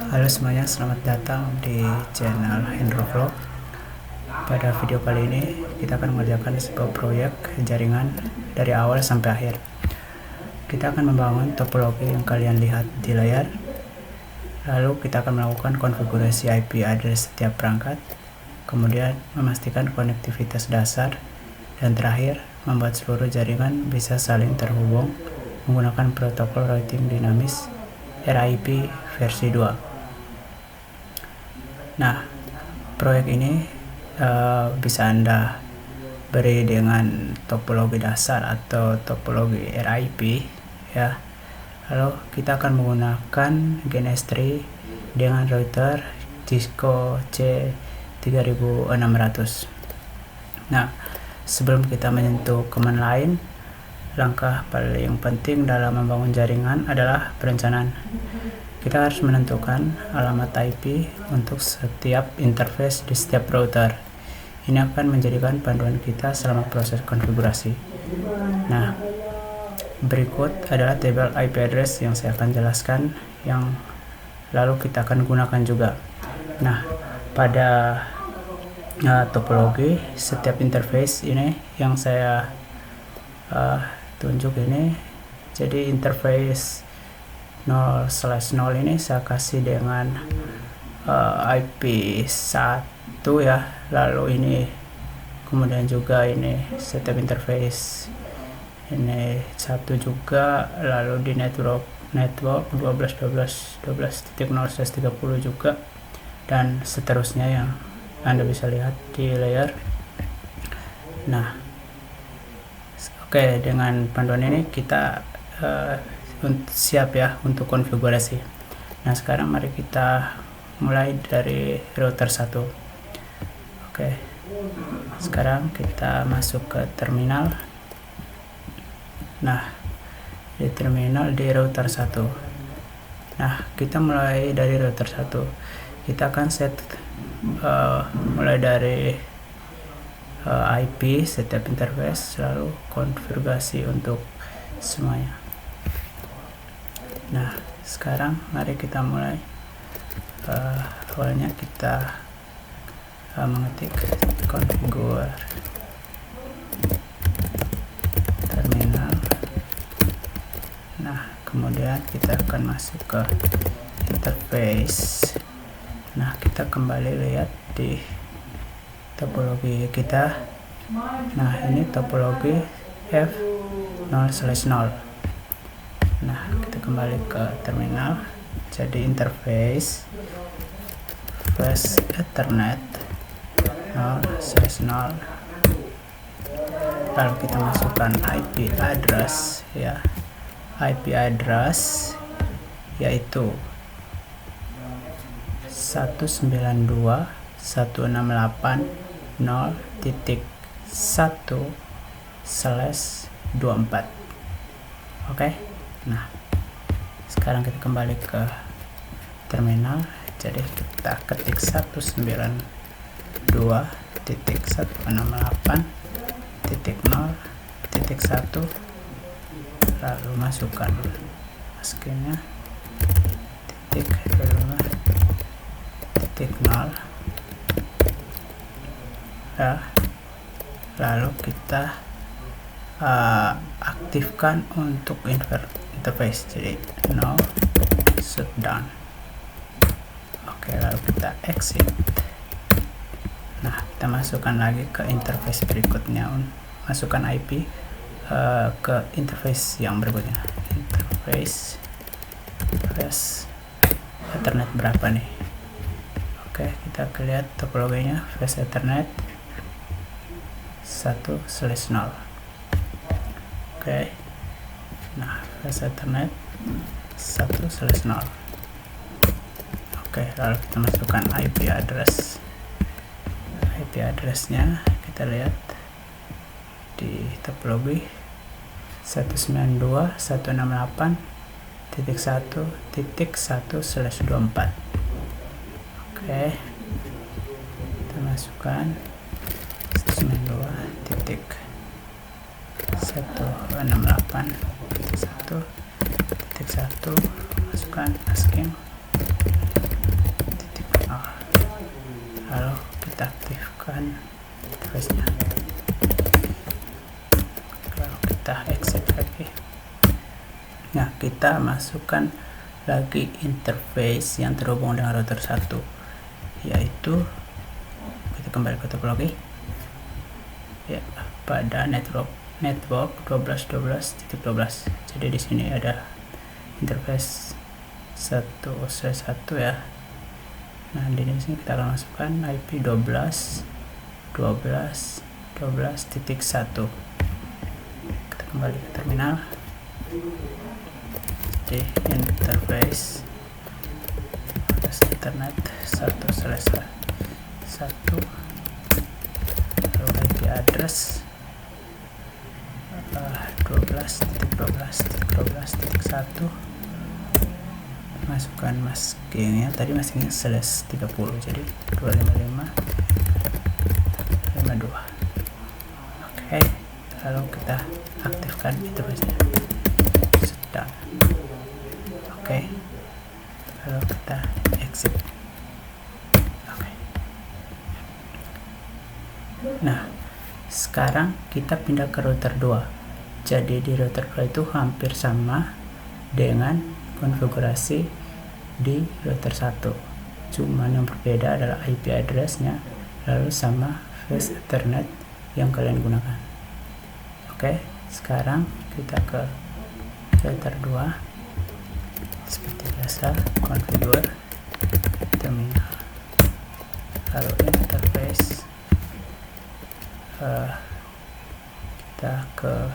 Halo semuanya, selamat datang di channel Hendro Vlog. Pada video kali ini kita akan mengerjakan sebuah proyek jaringan dari awal sampai akhir. Kita akan membangun topologi yang kalian lihat di layar. Lalu kita akan melakukan konfigurasi IP address setiap perangkat, kemudian memastikan konektivitas dasar, dan terakhir membuat seluruh jaringan bisa saling terhubung menggunakan protokol routing dinamis RIP versi 2. Nah, proyek ini bisa Anda beri dengan topologi dasar atau topologi RIP ya. Lalu kita akan menggunakan GNS3 dengan router Cisco C3600. Nah, sebelum kita menyentuh command lain, langkah paling penting dalam membangun jaringan adalah perencanaan. Kita harus menentukan alamat IP untuk setiap interface di setiap router. Ini akan menjadikan panduan kita selama proses konfigurasi. Nah, berikut adalah tabel IP address yang saya akan jelaskan, yang lalu kita akan gunakan juga. Nah, pada topologi setiap interface ini yang saya tunjuk ini, jadi interface 0/0 ini saya kasih dengan IP 1 ya. Lalu ini kemudian juga ini setiap interface ini 1 juga, lalu di network 12.12.12.0/30 juga, dan seterusnya yang Anda bisa lihat di layar. Nah, oke, dengan panduan ini kita siap ya untuk konfigurasi. Nah, sekarang mari kita mulai dari router 1. Oke, sekarang kita masuk ke terminal. Nah, di terminal di router 1. Nah, kita mulai dari router 1. Kita akan set mulai dari IP setiap interface, lalu konfigurasi untuk semuanya. Nah, sekarang mari kita mulai. Awalnya kita mengetik configure terminal. Nah, kemudian kita akan masuk ke interface. Nah, kita kembali lihat di topologi kita. Nah, ini topologi F0/0. Nah, kita kembali ke terminal. Jadi interface flash Ethernet 0/0. Lalu kita masukkan IP address ya. IP address yaitu 192.168.0.1/24. Oke. Nah, sekarang kita kembali ke terminal. Jadi kita ketik 192.168.0.1, lalu masukkan maskernya .0 ya. Lalu kita aktifkan untuk interface, jadi no shutdown. Oke, lalu kita exit. Nah, kita masukkan lagi ke interface berikutnya, masukkan IP ke interface yang berikutnya. Interface flash Ethernet berapa nih? Oke, kita lihat topologinya flash Ethernet 1/0. Oke. Nah, flash Ethernet 1/0. Oke, lalu kita masukkan IP address. IP addressnya kita lihat di topologi 192.168.1/24. Oke, kita masukkan 192.168.1/1, masukkan masking. kita masukkan lagi interface yang terhubung dengan router 1, yaitu kita kembali ke topologi ya, pada network 12.12.12. Jadi di sini ada interface 1/1 ya. Nah, di sini kita akan masukkan IP 12.12.12.1. Kita kembali ke terminal. Jadi interface Ethernet 1/1, lalu IP address 12.12.12.1. masukkan maskingnya, tadi maskingnya /30, jadi 255.52. Oke, lalu kita aktifkan interface-nya, sedang. Oke, lalu kita exit. Oke. Nah, sekarang kita pindah ke router 2. Jadi di router 2 itu hampir sama dengan konfigurasi di router 1, cuman yang berbeda adalah IP address-nya lalu sama face Ethernet yang kalian gunakan. Oke, sekarang kita ke router 2. Seperti biasa, configure terminal, lalu interface, kita ke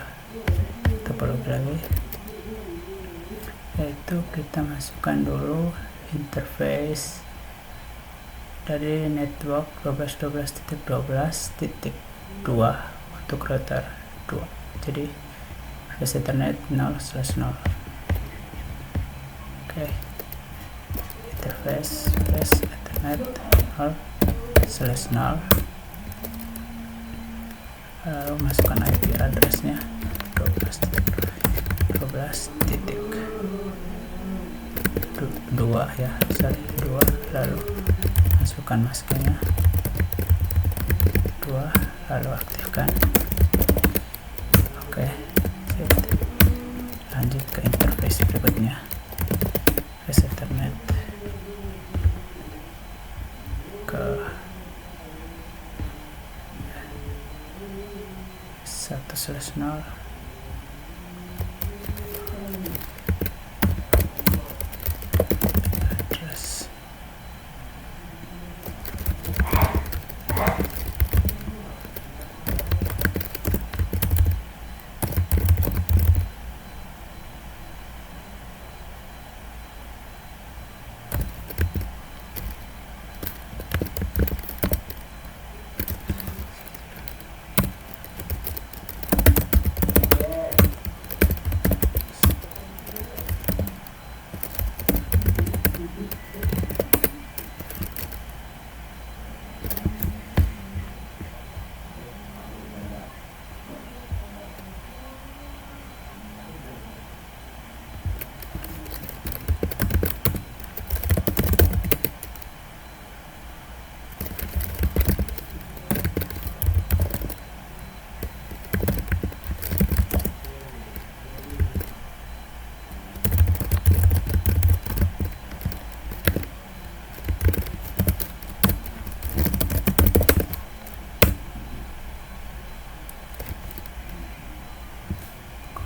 topologi lagi, yaitu kita masukkan dulu interface dari network 12.12.12.2 untuk router 2. Jadi face Ethernet 0/0. Oke, interface face Ethernet 0/0, lalu masukkan IP address-nya 12.2 ya, 2, lalu masukkan maskingnya 2, lalu aktifkan. Oke, lanjut ke interface berikutnya, face Ethernet ke 1/0,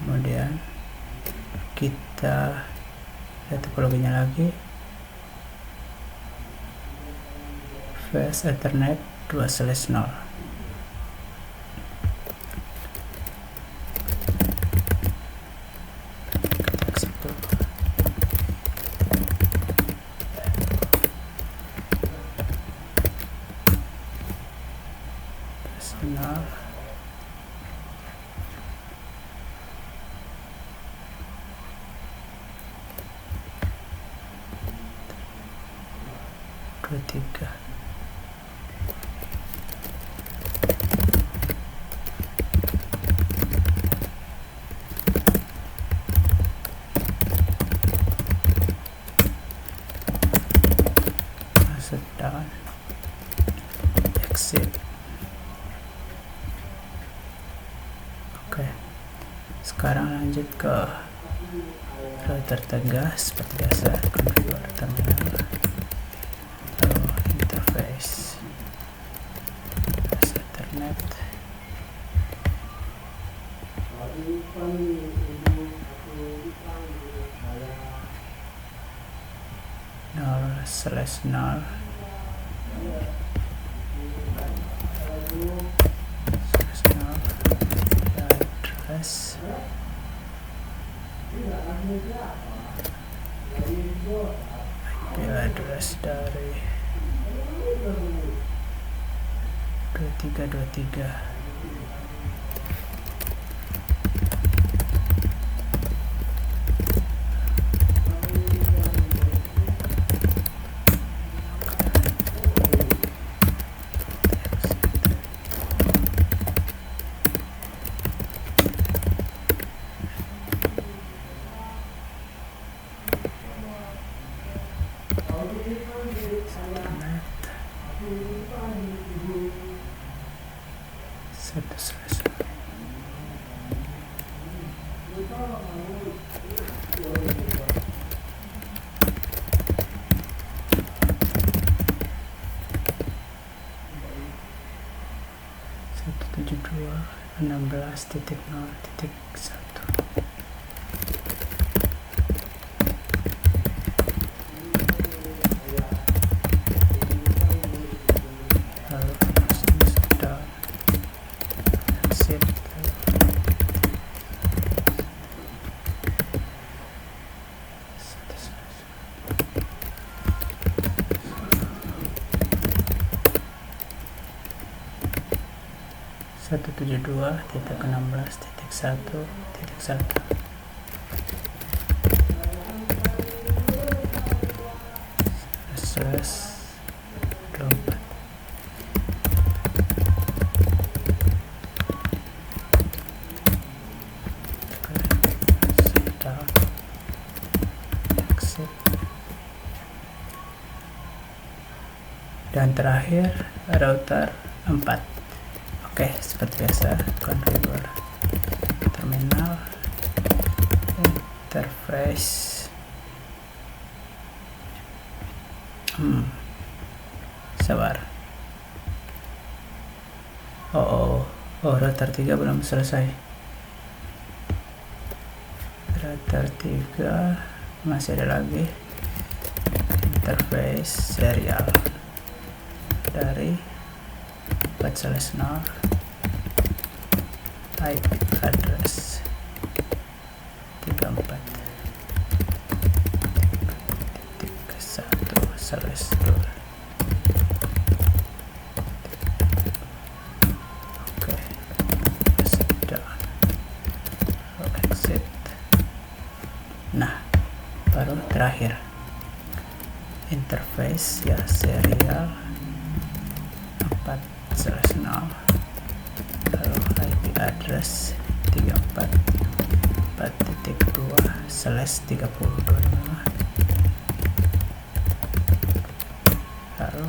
kemudian kita lihat topologinya lagi, face Ethernet 2/0. Tiga. Sedang exit. Oke, sekarang lanjut ke router tegas seperti biasa, configure terminal, lalu interface Ethernet, /0 address IP address dari 2323. Satu selesai. Satu 172.16.0.1. Satu 172.16.1.1 /24. Dan terakhir router 4. Oke, seperti biasa, configure terminal, interface, sabar. Router 3 belum selesai. Router 3 masih ada lagi. Interface serial dari 4/0 IP address 34.1/2. Oke, sedang exit. Nah, baru terakhir interface ya, serial 4/0, lalu IP address 34.4.2/3025, lalu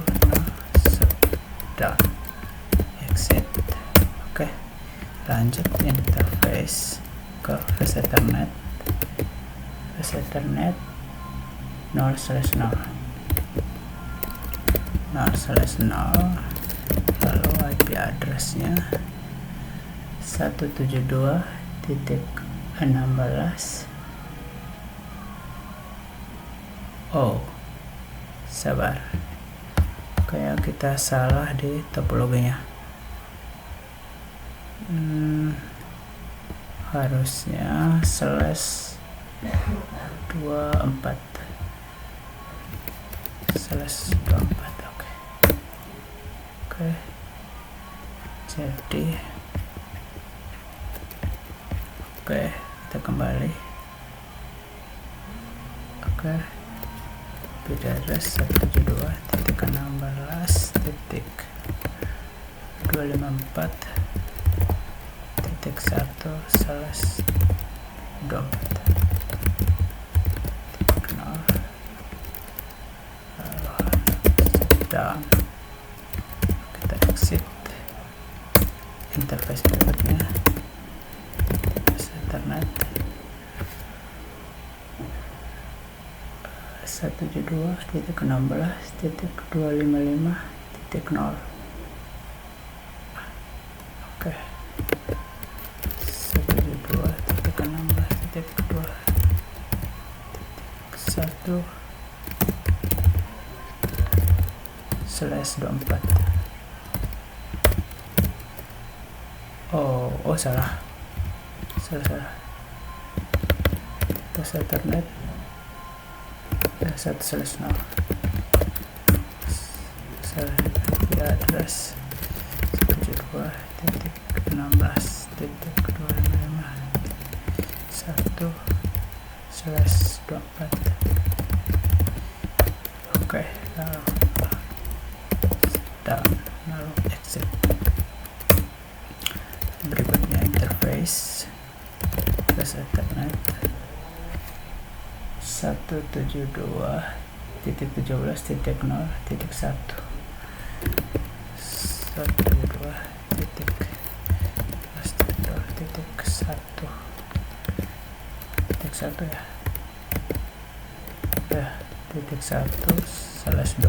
sedang exit. Oke, lanjut interface ke Ethernet 0/0, lalu IP addressnya 172.16. Sabar, kayak kita salah di topologinya. Harusnya /24. Oke, jadi kita kembali. IP address 172.16.254.1/24. Dan kita exit. Interface berikutnya Ethernet 172.16.255.0. Oke, 172.16.1/24. Oh salah pas Ethernet ya 1/0 salah di address 172.16.255.1/24. Oke, lalu exit. Berikutnya interface plus Ethernet 172.17.0.1 1 ya titik 1/24.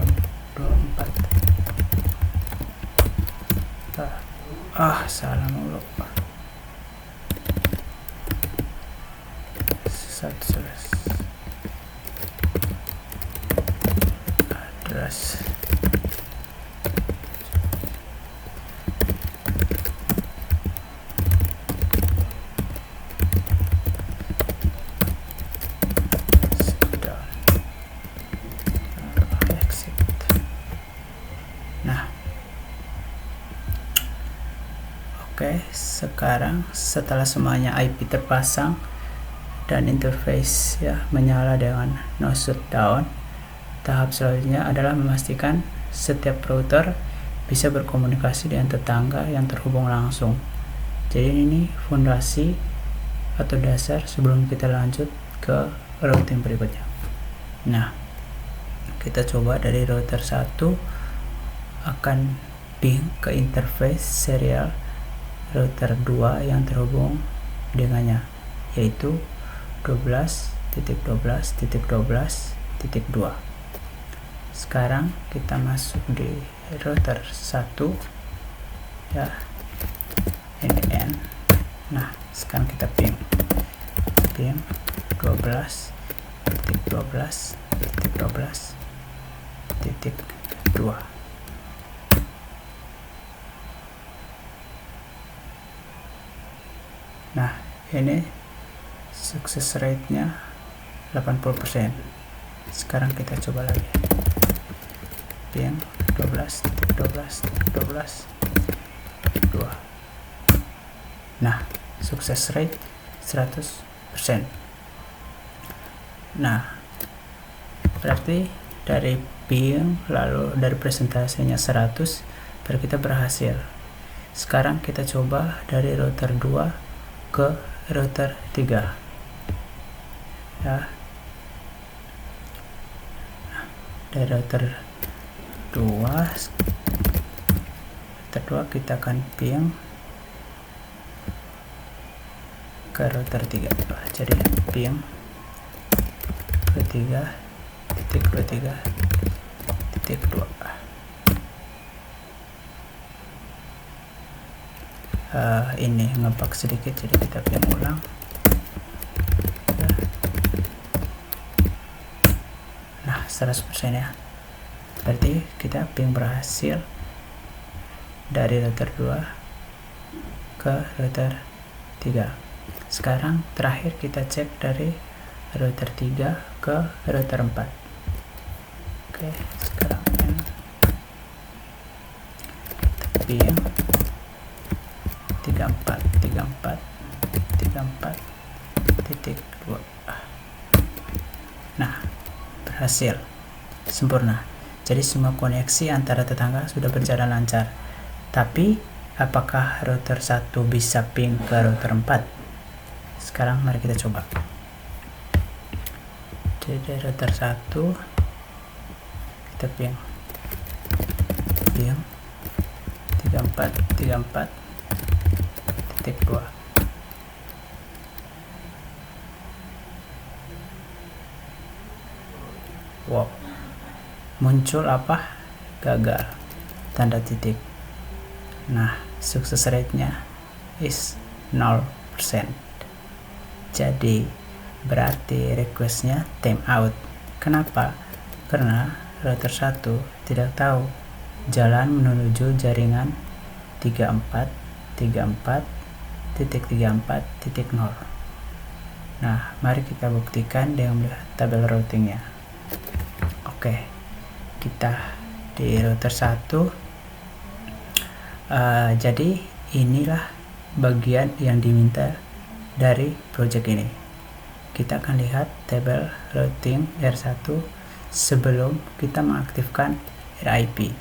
Salah mulu. 1 address exit. Nah, oke, sekarang setelah semuanya IP terpasang dan interface ya menyala dengan no shutdown, tahap selanjutnya adalah memastikan setiap router bisa berkomunikasi dengan tetangga yang terhubung langsung. Jadi ini fondasi atau dasar sebelum kita lanjut ke routing berikutnya. Nah, kita coba dari router 1 akan ping ke interface serial router 2 yang terhubung dengannya, yaitu 12.12.12.2. Sekarang kita masuk di router 1 ya, ini N. Nah, sekarang kita ping 12.12.12.2. Nah, ini success rate-nya 80%. Sekarang kita coba lagi ping 12.12.12.2. Nah, sukses rate 100%. Nah, berarti dari ping lalu dari presentasinya 100 baru kita berhasil. Sekarang kita coba dari router 2 ke router 3 ya. Dari router 2 kita akan ping ke router 3. Jadi ping 23.23.2. Ini ngebug sedikit, jadi kita ping ulang. Nah, 100% ya. Berarti kita ping berhasil dari router 2 ke router 3. Sekarang terakhir kita cek dari router 3 ke router 4. Oke, sekarang ping 34.34.2. Nah, berhasil sempurna. Jadi semua koneksi antara tetangga sudah berjalan lancar. Tapi apakah router 1 bisa ping ke router 4? Sekarang mari kita coba. Jadi router 1 kita ping 34.34.2. Wow, muncul apa? Gagal, tanda titik. Nah, success rate-nya is 0%. Jadi berarti requestnya time out. Kenapa? Karena router 1 tidak tahu jalan menuju jaringan 34.34.0. Nah, mari kita buktikan dengan melihat tabel routingnya. Oke, kita di router 1. Jadi inilah bagian yang diminta dari project ini. Kita akan lihat tabel routing R1 sebelum kita mengaktifkan RIP.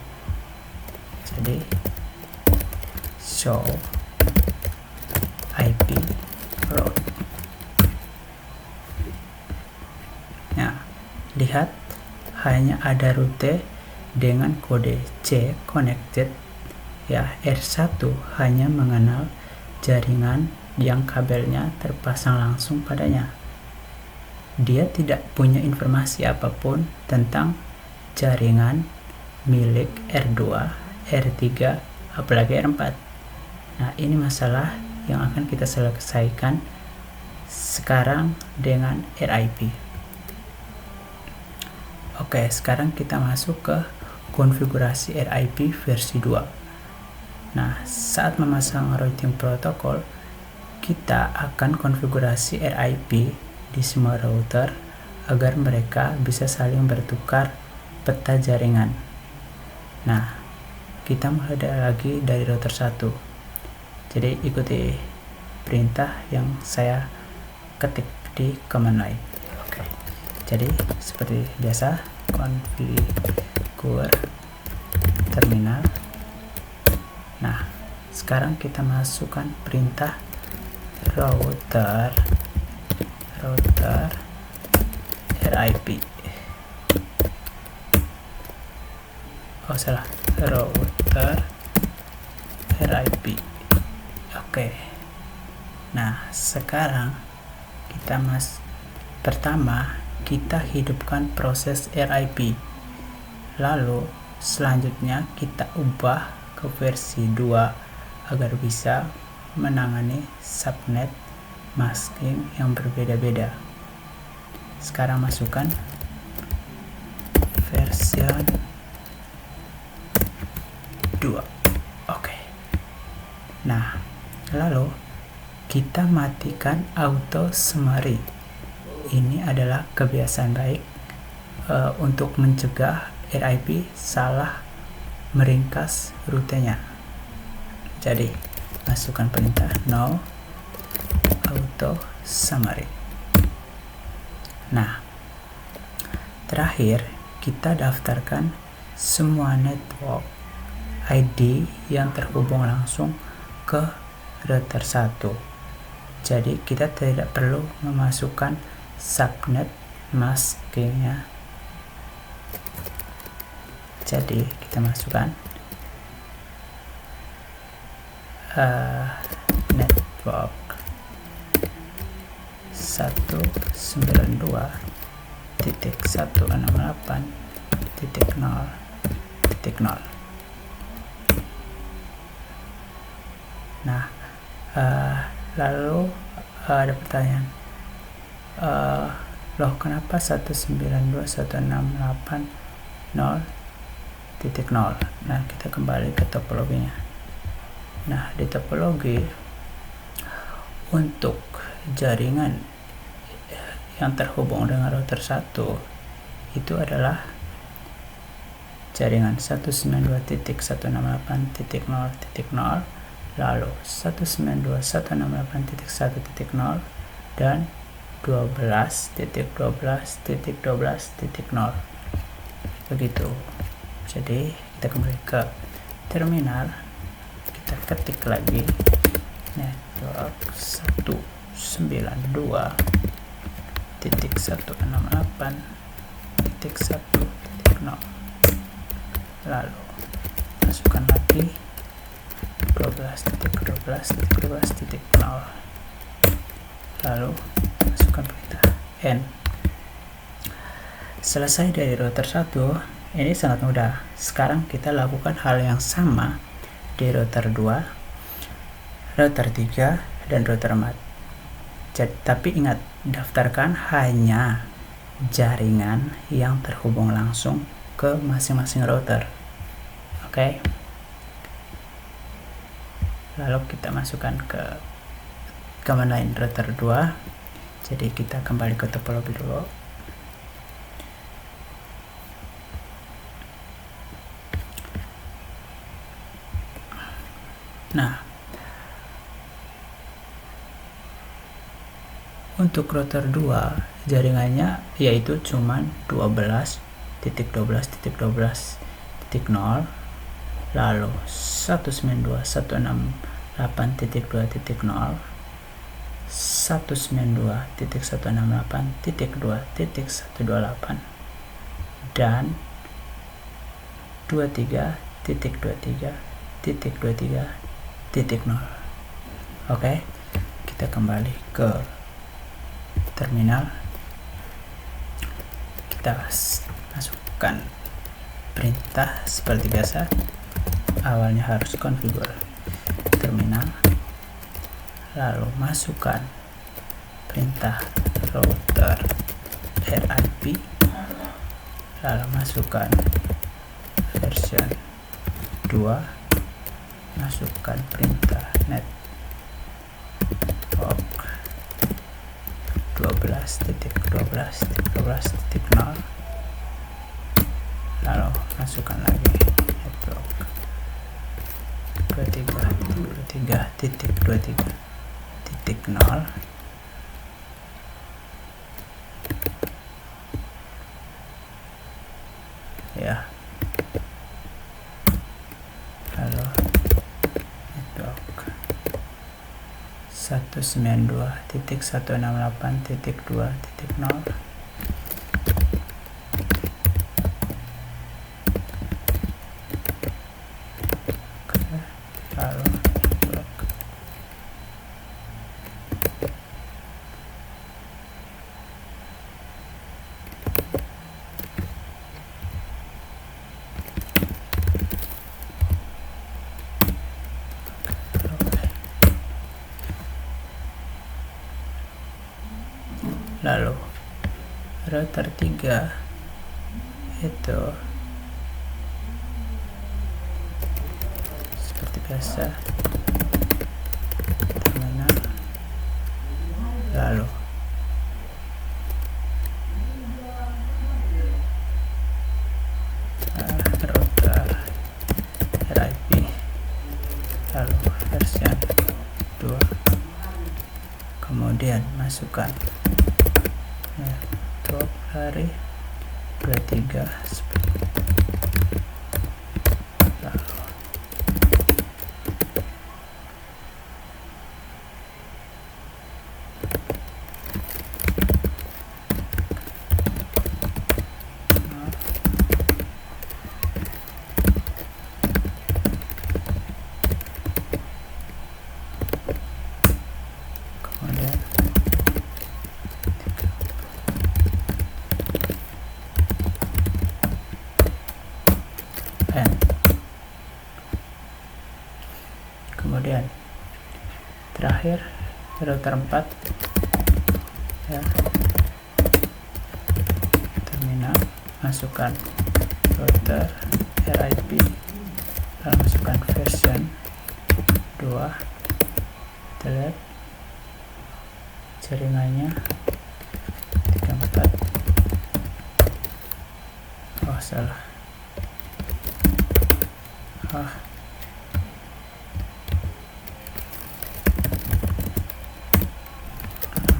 Jadi show IP route. Nah, lihat hanya ada rute dengan kode C connected. Ya, R1 hanya mengenal jaringan yang kabelnya terpasang langsung padanya. Dia tidak punya informasi apapun tentang jaringan milik R2, R3, apalagi R4. Nah, ini masalah yang akan kita selesaikan sekarang dengan RIP. Oke, sekarang kita masuk ke konfigurasi RIP versi 2. Nah, saat memasang routing protokol, kita akan konfigurasi RIP di semua router agar mereka bisa saling bertukar peta jaringan. Nah, kita mulai lagi dari router 1. Jadi ikuti perintah yang saya ketik di command line. Oke. Jadi seperti biasa, configure terminal. Nah, sekarang kita masukkan perintah router RIP. Oh, salah. Router RIP. Oke. Nah, sekarang pertama kita hidupkan proses RIP. Lalu selanjutnya kita ubah ke versi 2 agar bisa menangani subnet masking yang berbeda-beda. Sekarang masukkan version 2. Oke. Nah, lalu kita matikan auto summary. Ini adalah kebiasaan baik untuk mencegah RIP salah meringkas rutenya. Jadi masukkan perintah no auto summary. Nah, terakhir kita daftarkan semua network ID yang terhubung langsung ke router 1. Jadi kita tidak perlu memasukkan subnet maskingnya. Jadi kita masukkan network 192.168.0.0. Nah, lalu ada pertanyaan, loh kenapa 192.168.0.0? Nah, kita kembali ke topologinya. Nah, di topologi untuk jaringan yang terhubung dengan router 1 itu adalah jaringan 192.168.0.0, lalu 192.168.1.0 dan 12.12.12.0 begitu. Jadi kita kembali ke terminal, kita ketik lagi network 192.168.1.0, lalu masukkan lagi 12.12.12.0, lalu masukkan perintah N. selesai dari router 1, ini sangat mudah. Sekarang kita lakukan hal yang sama di router 2, router 3, dan router 4. Tapi ingat, daftarkan hanya jaringan yang terhubung langsung ke masing-masing router. Oke. Lalu kita masukkan ke command line router 2. Jadi kita kembali ke topologi dulu. Nah, untuk router 2 jaringannya yaitu cuman 12.12.12.0, lalu 192.168.2.0, 192.168.2.128, dan 23.23.23.0. Oke, kita kembali ke terminal. Kita masukkan perintah seperti biasa. Awalnya harus configure terminal, lalu masukkan perintah router RIP, lalu masukkan version 2, masukkan perintah network 12.12.12.0, lalu masukkan lagi network 23.23.23.0, ya, lalu network 192.168.2.0, lalu network 3. Lalu router 3 itu seperti biasa, terminal, lalu router RIP, lalu version 2, kemudian masukkan network dari 23 lalu kemudian kemudian terakhir router 4, ya, terminal, masukkan router RIP, lalu masukkan version 2, delete jaringannya 34. Oh, salah.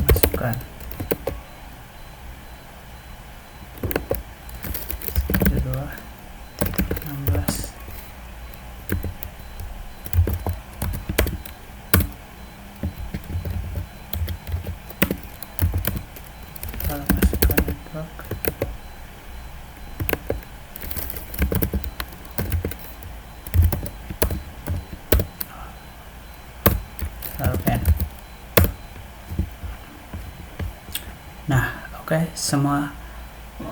Masukkan 2.16, lalu masukkan network, lalu N. Nah, oke, semua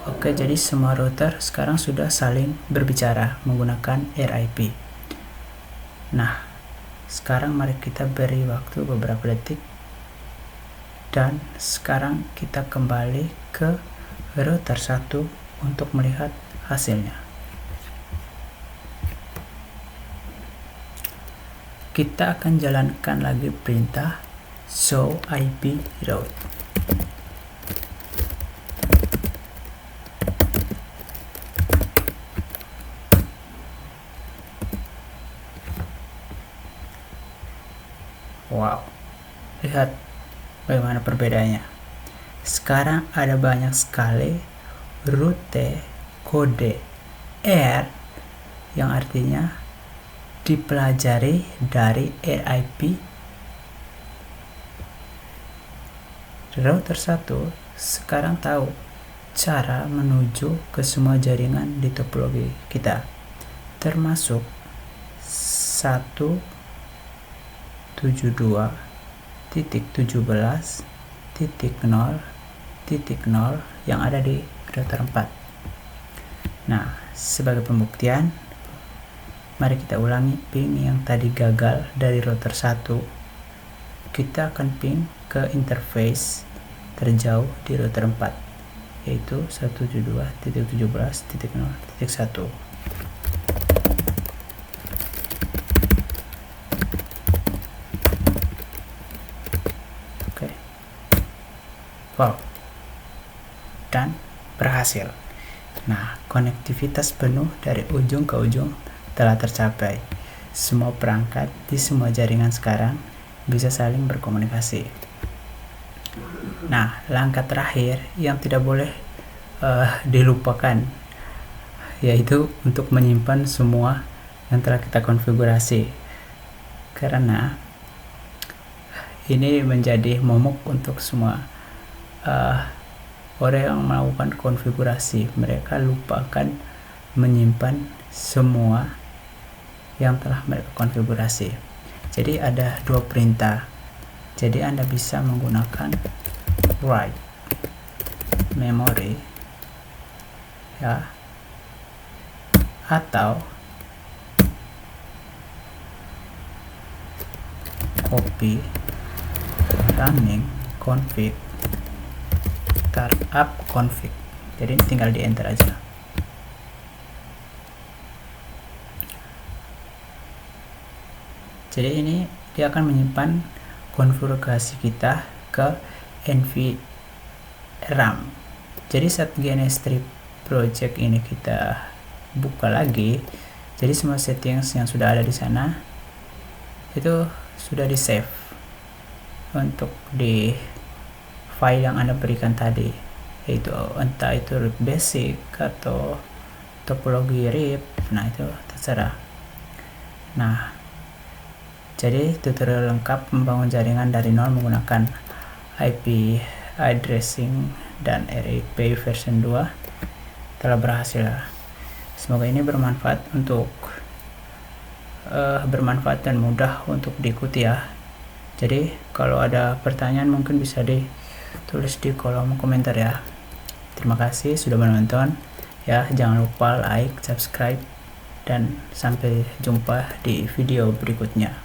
oke. Oke, jadi semua router sekarang sudah saling berbicara menggunakan RIP. Nah, sekarang mari kita beri waktu beberapa detik. Dan sekarang kita kembali ke router 1 untuk melihat hasilnya. Kita akan jalankan lagi perintah show IP route. Wow, lihat bagaimana perbedaannya. Sekarang ada banyak sekali rute kode R yang artinya dipelajari dari RIP router 1. Sekarang tahu cara menuju ke semua jaringan di topologi kita, termasuk 172.17.0.0 yang ada di router 4. Nah, sebagai pembuktian, mari kita ulangi ping yang tadi gagal dari router 1. Kita akan ping ke interface terjauh di router 4, yaitu 172.17.0.1. Oke. Wow. Dan berhasil. Nah, konektivitas penuh dari ujung ke ujung telah tercapai. Semua perangkat di semua jaringan sekarang bisa saling berkomunikasi. Nah, langkah terakhir yang tidak boleh dilupakan, yaitu untuk menyimpan semua yang telah kita konfigurasi, karena ini menjadi momok untuk semua orang yang melakukan konfigurasi. Mereka lupakan menyimpan semua yang telah mereka konfigurasi. Jadi ada dua perintah. Jadi Anda bisa menggunakan write memory ya, atau copy running config startup config. Jadi tinggal di enter aja. Jadi ini dia akan menyimpan konfigurasi kita ke NVRAM. Jadi saat GNS3 project ini kita buka lagi, jadi semua settings yang sudah ada di sana itu sudah di save untuk di file yang Anda berikan tadi, yaitu entah itu root basic atau topologi RIP. Nah, itu terserah. Nah, jadi tutorial lengkap membangun jaringan dari nol menggunakan IP addressing dan RIP version 2 telah berhasil. Semoga ini bermanfaat dan mudah untuk diikuti ya. Jadi kalau ada pertanyaan mungkin bisa ditulis di kolom komentar ya. Terima kasih sudah menonton ya. Jangan lupa like, subscribe, dan sampai jumpa di video berikutnya.